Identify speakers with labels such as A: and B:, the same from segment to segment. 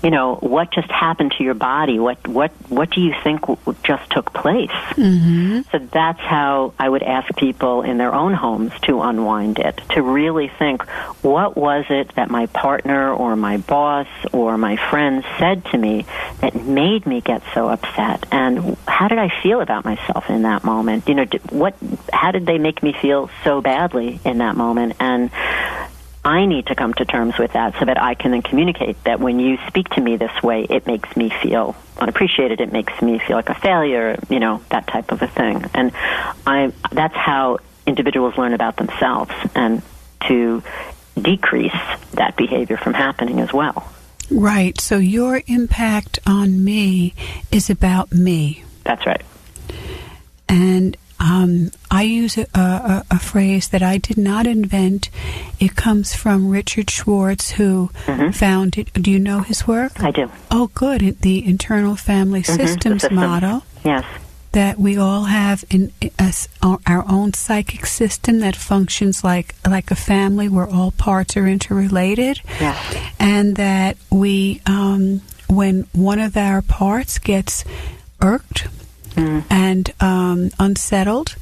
A: what just happened to your body? What do you think just took place? So that's how I would ask people in their own homes to unwind it, to really think, what was it that my partner or my boss or my friends said to me that made me get so upset? And how did I feel about myself in that moment? How did they make me feel so badly in that moment? And I need to come to terms with that so that I can then communicate that when you speak to me this way, it makes me feel unappreciated. It makes me feel like a failure, that type of a thing. And that's how individuals learn about themselves and to decrease that behavior from happening as well.
B: Right. So your impact on me is about me.
A: That's right.
B: And I use a phrase that I did not invent. It comes from Richard Schwartz, who found it. Do you know his work?
A: I do.
B: Oh, good. The internal family systems model.
A: Yes.
B: That we all have in our own psychic system that functions like a family where all parts are interrelated.
A: Yes.
B: And that we, when one of our parts gets irked, and unsettled,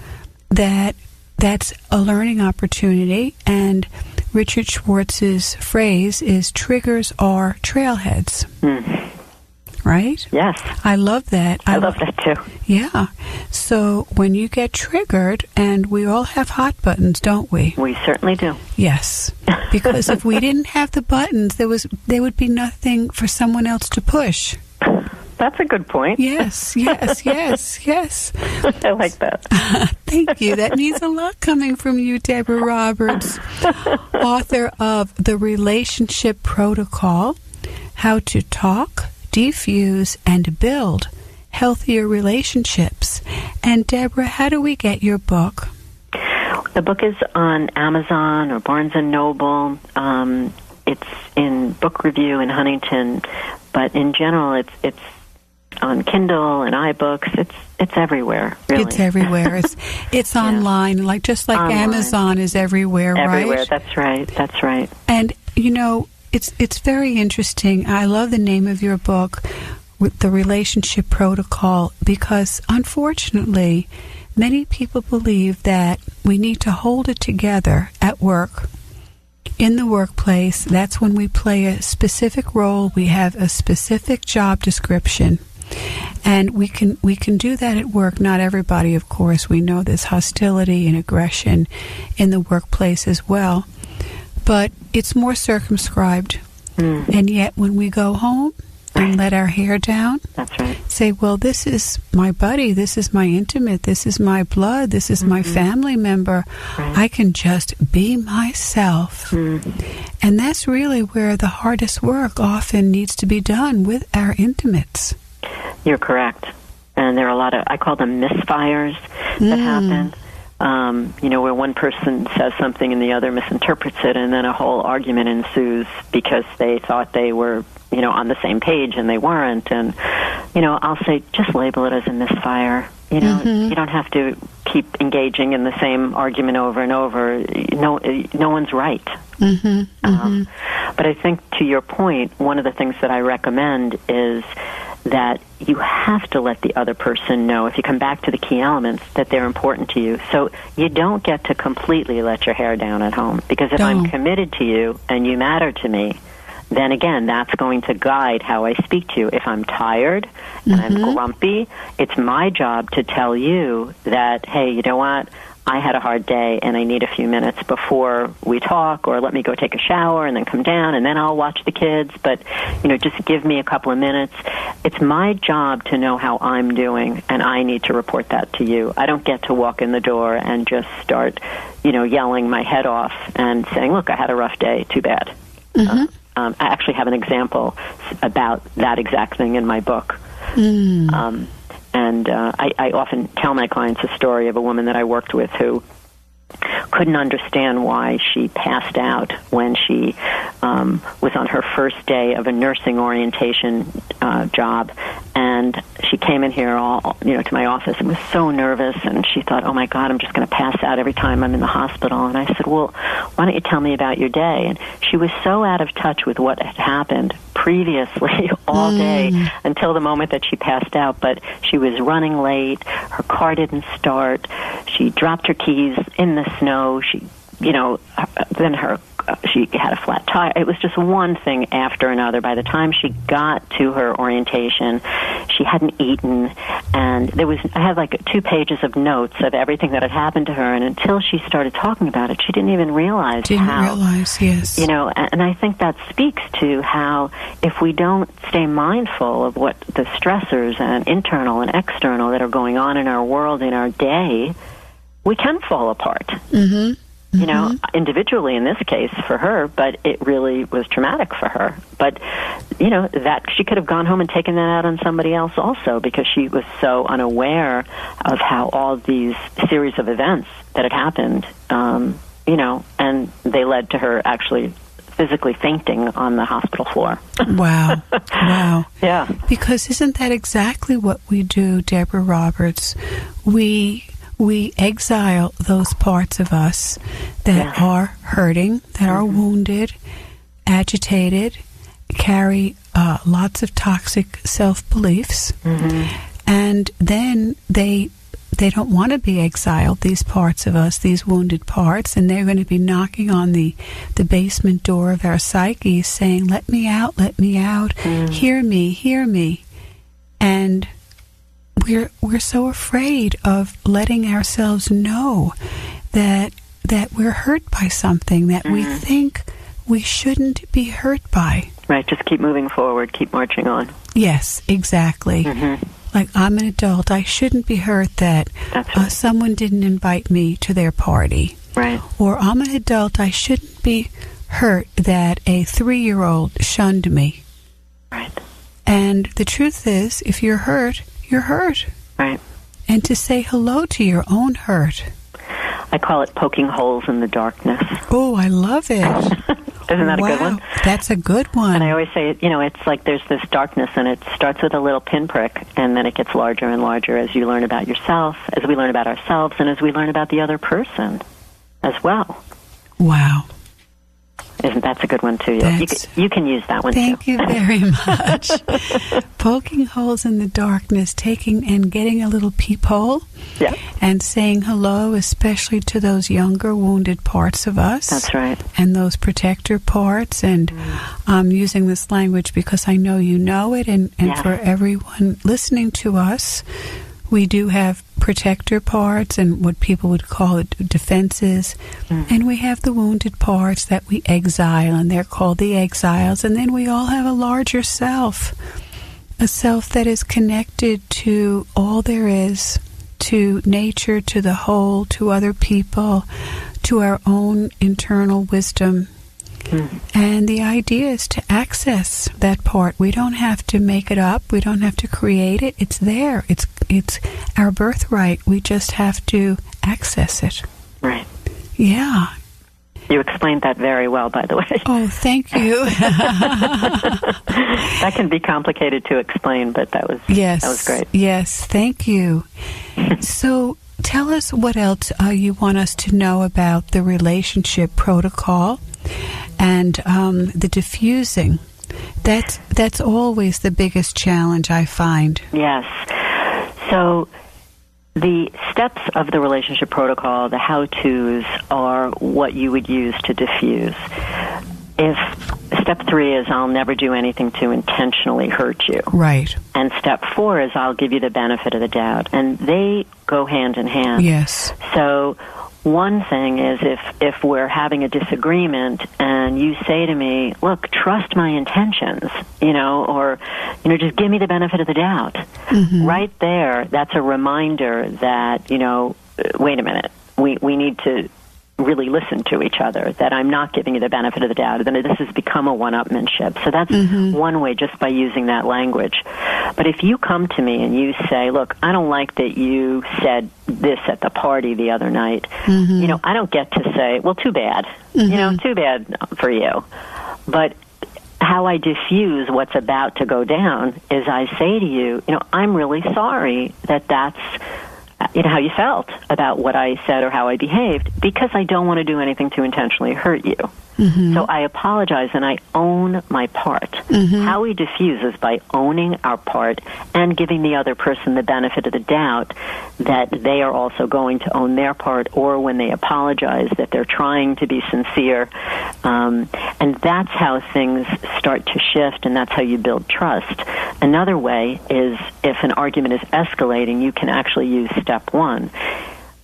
B: that's a learning opportunity. And Richard Schwartz's phrase is, triggers are trailheads. Right?
A: Yes.
B: I love that.
A: I love that too.
B: Yeah. So when you get triggered, and we all have hot buttons, don't we?
A: We certainly do.
B: Yes. Because if we didn't have the buttons, there would be nothing for someone else to push.
A: That's a good point.
B: Yes.
A: I like that.
B: Thank you. That means a lot coming from you, Debra Roberts, author of The Relationship Protocol, How to Talk, Defuse, and Build Healthier Relationships. And Debra, how do we get your book?
A: The book is on Amazon or Barnes & Noble. It's in Book Review in Huntington, but in general, it's on Kindle and iBooks. It's everywhere, really. It's
B: everywhere. It's online, just like online. Amazon is everywhere, right?
A: Everywhere, that's right.
B: And, it's very interesting. I love the name of your book, The Relationship Protocol, because, unfortunately, many people believe that we need to hold it together at work. In the workplace, that's when we play a specific role. We have a specific job description. And we can do that at work. Not everybody, of course. We know there's hostility and aggression in the workplace as well. But it's more circumscribed. And yet when we go home and let our hair down,
A: that's right.
B: Say, well, this is my buddy, this is my intimate, this is my blood, this is my family member. Right. I can just be myself. And that's really where the hardest work often needs to be done with our intimates.
A: You're correct. And there are a lot of, I call them misfires that happen. Where one person says something and the other misinterprets it, and then a whole argument ensues because they thought they were, on the same page and they weren't. And, I'll say, just label it as a misfire. You don't have to keep engaging in the same argument over and over. No one's right. But I think, to your point, one of the things that I recommend is that you have to let the other person know, if you come back to the key elements, that they're important to you. So you don't get to completely let your hair down at home. Because if I'm committed to you and you matter to me, then again, that's going to guide how I speak to you. If I'm tired and I'm grumpy, it's my job to tell you that, hey, you know what? I had a hard day and I need a few minutes before we talk, or let me go take a shower and then come down and then I'll watch the kids. But, just give me a couple of minutes. It's my job to know how I'm doing, and I need to report that to you. I don't get to walk in the door and just start, yelling my head off and saying, look, I had a rough day, too bad. I actually have an example about that exact thing in my book. And I often tell my clients a story of a woman that I worked with who couldn't understand why she passed out when she was on her first day of a nursing orientation job. And she came in here to my office and was so nervous, and she thought, oh my God, I'm just going to pass out every time I'm in the hospital. And I said, well, why don't you tell me about your day? And she was so out of touch with what had happened previously all day until the moment that she passed out. But she was running late. Her car didn't start. She dropped her keys in the snow. She had a flat tire. It was just one thing after another. By the time she got to her orientation, she hadn't eaten, and I had like 2 pages of notes of everything that had happened to her, and until she started talking about it, she didn't even realize
B: yes.
A: And I think that speaks to how if we don't stay mindful of what the stressors and internal and external that are going on in our world, in our day, we can fall apart. Individually in this case for her, but it really was traumatic for her. But, that she could have gone home and taken that out on somebody else also, because she was so unaware of how all these series of events that had happened, and they led to her actually physically fainting on the hospital floor.
B: Wow. Wow.
A: Yeah.
B: Because isn't that exactly what we do, Debra Roberts? We exile those parts of us that are hurting, that are wounded, agitated, carry lots of toxic self-beliefs, and then they don't want to be exiled, these parts of us, these wounded parts, and they're going to be knocking on the basement door of our psyche saying, let me out, hear me. And we're so afraid of letting ourselves know that we're hurt by something that we think we shouldn't be hurt by.
A: Right, just keep moving forward, keep marching on.
B: Yes, exactly. Like, I'm an adult, I shouldn't be hurt that someone didn't invite me to their party.
A: Right.
B: Or I'm an adult, I shouldn't be hurt that a 3-year-old shunned me.
A: Right.
B: And the truth is, if you're hurt, you're hurt.
A: Right.
B: And to say hello to your own hurt.
A: I call it poking holes in the darkness.
B: Oh, I love it.
A: Isn't that a good one?
B: That's a good one.
A: And I always say, it's like there's this darkness, and it starts with a little pinprick, and then it gets larger and larger as you learn about yourself, as we learn about ourselves, and as we learn about the other person as well.
B: Wow.
A: Isn't that's a good one too? You can use that one too.
B: Thank you very much. Poking holes in the darkness, taking and getting a little peephole, and saying hello, especially to those younger wounded parts of us.
A: That's right.
B: And those protector parts. And I'm using this language because I know you know it, and for everyone listening to us, we do have protector parts and what people would call it defenses. And we have the wounded parts that we exile, and they're called the exiles. And then we all have a larger self, a self that is connected to all there is, to nature, to the whole, to other people, to our own internal wisdom. And the idea is to access that part. We don't have to make it up. We don't have to create it. It's there. It's our birthright. We just have to access it.
A: Right.
B: Yeah.
A: You explained that very well, by the way.
B: Oh, thank you.
A: That can be complicated to explain, but that was great.
B: Yes, thank you. So tell us what else you want us to know about the relationship protocol and the diffusing. That's always the biggest challenge, I find.
A: Yes. So the steps of the relationship protocol, the how-tos, are what you would use to diffuse. If step 3 is I'll never do anything to intentionally hurt you.
B: Right.
A: And step 4 is I'll give you the benefit of the doubt. And they go hand in hand.
B: Yes.
A: So one thing is if we're having a disagreement and you say to me, look, trust my intentions, or, just give me the benefit of the doubt. Right there, that's a reminder that, wait a minute, we need to really listen to each other, that I'm not giving you the benefit of the doubt, then this has become a one-upmanship. So that's one way, just by using that language. But if you come to me and you say, look, I don't like that you said this at the party the other night, I don't get to say, well, too bad, too bad for you. But how I diffuse what's about to go down is I say to you, I'm really sorry that that's how you felt about what I said or how I behaved, because I don't want to do anything to intentionally hurt you. Mm-hmm. So I apologize and I own my part. Mm-hmm. How we diffuse is by owning our part and giving the other person the benefit of the doubt that they are also going to own their part, or when they apologize that they're trying to be sincere. And that's how things start to shift, and that's how you build trust. Another way is, if an argument is escalating, you can actually use step one.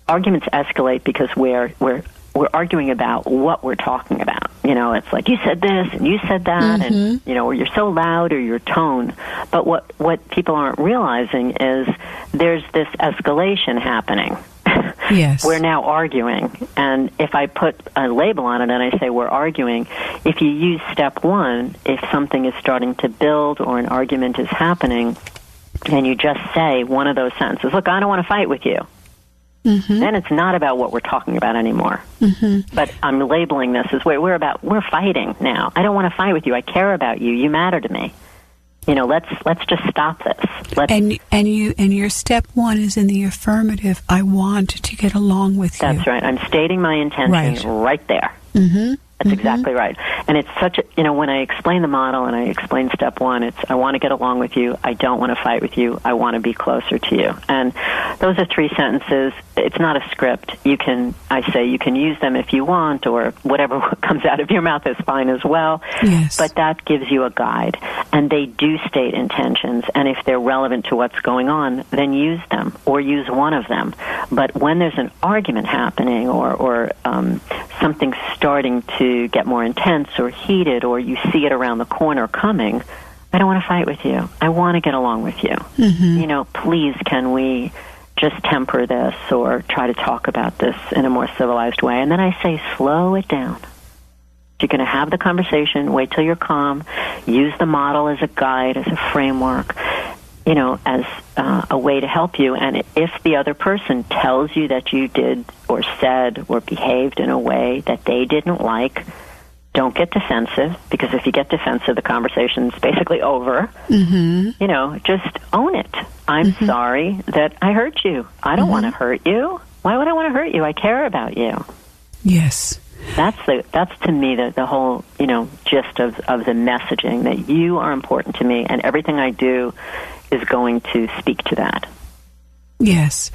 A: Arguments escalate because we're arguing about what we're talking about. It's like, you said this and you said that, mm-hmm. and, or you're so loud, or your tone. But what people aren't realizing is there's this escalation happening.
B: Yes.
A: We're now arguing. And if I put a label on it and I say we're arguing, if you use step one, if something is starting to build or an argument is happening, and you just say one of those sentences, look, I don't want to fight with you. Mm-hmm. Then it's not about what we're talking about anymore. Mm-hmm. But I'm labeling this as we're fighting now. I don't want to fight with you. I care about you. You matter to me. Let's just stop this.
B: And your step one is in the affirmative. I want to get along with you.
A: That's right. I'm stating my intention right there. Mm-hmm. That's mm-hmm. exactly right. And it's such when I explain the model and I explain step one, it's I want to get along with you. I don't want to fight with you. I want to be closer to you. And those are 3 sentences. It's not a script. You can use them if you want, or whatever comes out of your mouth is fine as well.
B: Yes.
A: But that gives you a guide. And they do state intentions. And if they're relevant to what's going on, then use them or use one of them. But when there's an argument happening or something starting to get more intense or heated, or you see it around the corner coming, I don't want to fight with you. I want to get along with you. Mm-hmm. Please, can we just temper this or try to talk about this in a more civilized way? And then I say, slow it down. You're going to have the conversation. Wait till you're calm. Use the model as a guide, as a framework, as a way to help you. And if the other person tells you that you did or said or behaved in a way that they didn't like, don't get defensive, because if you get defensive, the conversation's basically over. Mm-hmm. Just own it. I'm mm-hmm. sorry that I hurt you. I don't mm-hmm. want to hurt you. Why would I want to hurt you? I care about you.
B: Yes.
A: That's to me the whole gist of the messaging, that you are important to me, and everything I do is going to speak to that.
B: Yes,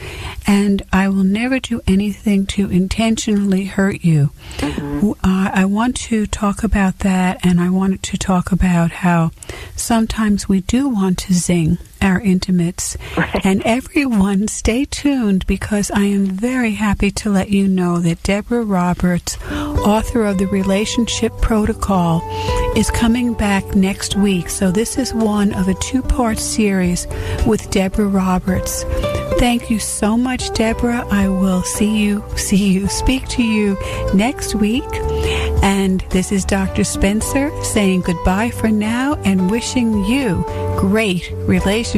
B: and I will never do anything to intentionally hurt you. Mm-hmm. I want to talk about that, and I wanted to talk about how sometimes we do want to zing our intimates. Right. And everyone, stay tuned, because I am very happy to let you know that Debra Roberts, author of The Relationship Protocol, is coming back next week. So this is one of a 2-part series with Debra Roberts. Thank you so much, Debra. I will speak to you next week. And this is Dr. Spencer saying goodbye for now and wishing you great relationships.